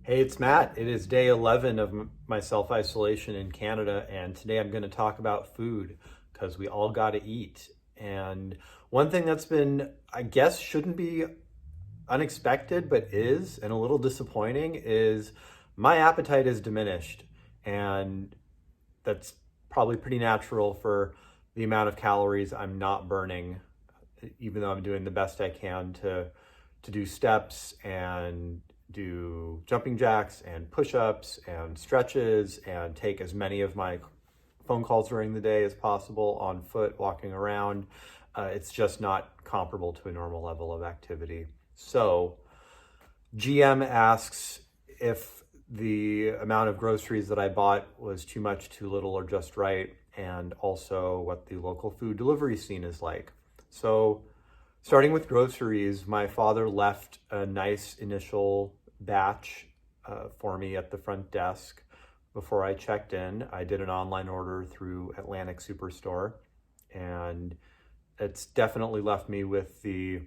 Hey, it's Matt. It is day 11 of my self isolation in Canada, and today I'm going to talk about food because we all got to eat. And one thing that's been, I guess, shouldn't be unexpected, but is, and a little disappointing, is my appetite is diminished. And that's probably pretty natural for the amount of calories I'm not burning, even though I'm doing the best I can to do steps and do jumping jacks and push-ups and stretches and take as many of my phone calls during the day as possible on foot walking around. It's just not comparable to a normal level of activity. So GM asks if the amount of groceries that I bought was too much, too little, or just right, and also what the local food delivery scene is like. So starting with groceries, my father left a nice initial batch for me at the front desk before I checked in. I did an online order through Atlantic Superstore, and it's definitely left me with the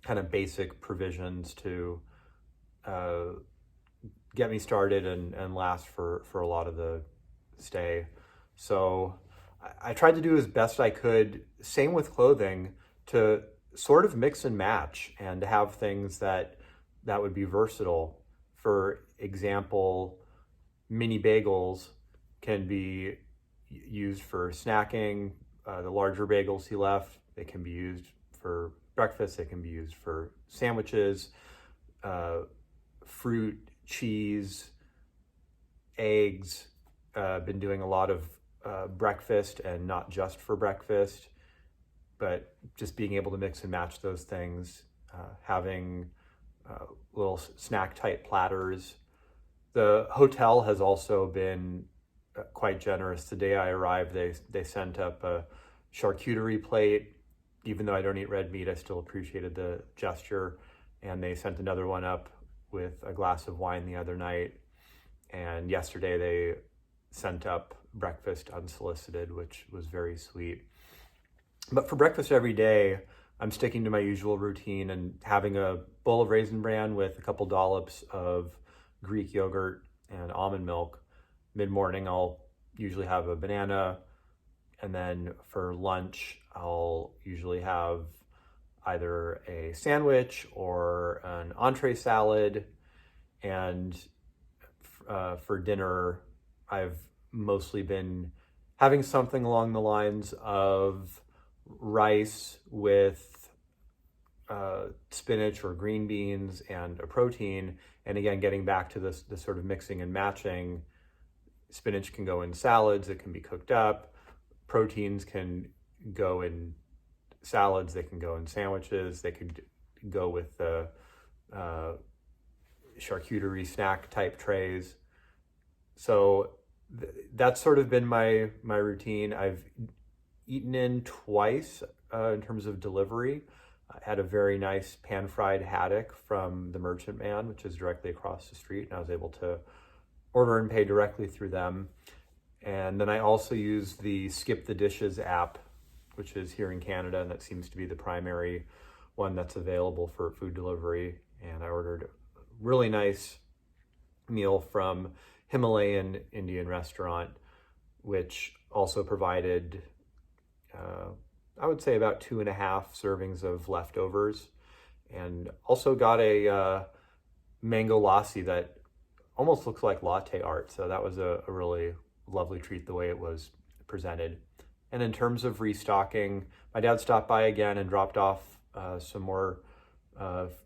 kind of basic provisions to uh, get me started and last for a lot of the stay. So I tried to do as best I could. Same with clothing, to sort of mix and match and to have things that would be versatile. For example, mini bagels can be used for snacking. The larger bagels he left, they can be used for breakfast. They can be used for sandwiches, uh, fruit, cheese, eggs. Been doing a lot of breakfast and not just for breakfast, but just being able to mix and match those things, having little snack type platters. The hotel has also been quite generous. The day I arrived, they sent up a charcuterie plate. Even though I don't eat red meat, I still appreciated the gesture. And they sent another one up with a glass of wine the other night. And yesterday they sent up breakfast unsolicited, which was very sweet. But for breakfast every day, I'm sticking to my usual routine and having a bowl of Raisin Bran with a couple dollops of Greek yogurt and almond milk. Mid morning, I'll usually have a banana. And then for lunch, I'll usually have either a sandwich or an entree salad. And for dinner, I've mostly been having something along the lines of rice with spinach or green beans and a protein. And again, getting back to this sort of mixing and matching, spinach can go in salads, it can be cooked up. Proteins can go in salads, they can go in sandwiches, they could go with the charcuterie snack type trays. So that's sort of been my routine. I've eaten in twice in terms of delivery. I had a very nice pan fried haddock from the Merchant Man, which is directly across the street, and I was able to order and pay directly through them. And then I also use the Skip the Dishes app, which is here in Canada, and that seems to be the primary one that's available for food delivery. And I ordered a really nice meal from Himalayan Indian restaurant, which also provided, I would say, about 2.5 servings of leftovers, and also got a mango lassi that almost looks like latte art. So that was a really lovely treat the way it was presented. And in terms of restocking, my dad stopped by again and dropped off some more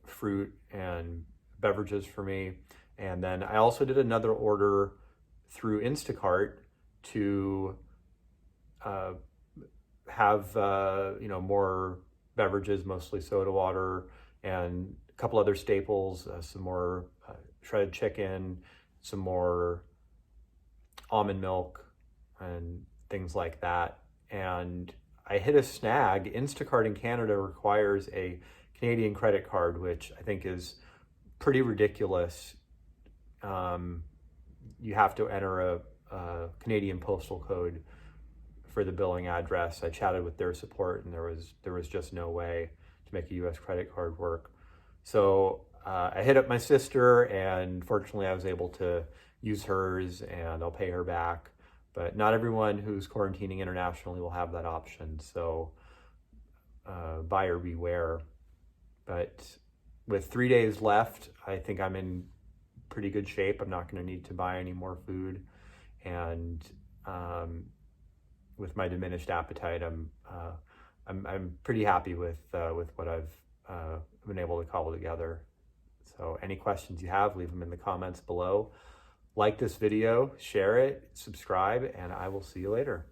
fruit and beverages for me. And then I also did another order through Instacart to have more beverages, mostly soda water, and a couple other staples, some more shredded chicken, some more almond milk, and things like that. And I hit a snag. Instacart in Canada requires a Canadian credit card, which I think is pretty ridiculous. You have to enter a Canadian postal code for the billing address. I chatted with their support, and there was just no way to make a U.S. credit card work. So I hit up my sister, and fortunately I was able to use hers, and I'll pay her back. But not everyone who's quarantining internationally will have that option. So buyer beware. But with 3 days left, I think I'm in pretty good shape. I'm not going to need to buy any more food. And with my diminished appetite, I'm pretty happy with what I've been able to cobble together. So any questions you have, leave them in the comments below. Like this video, share it, subscribe, and I will see you later.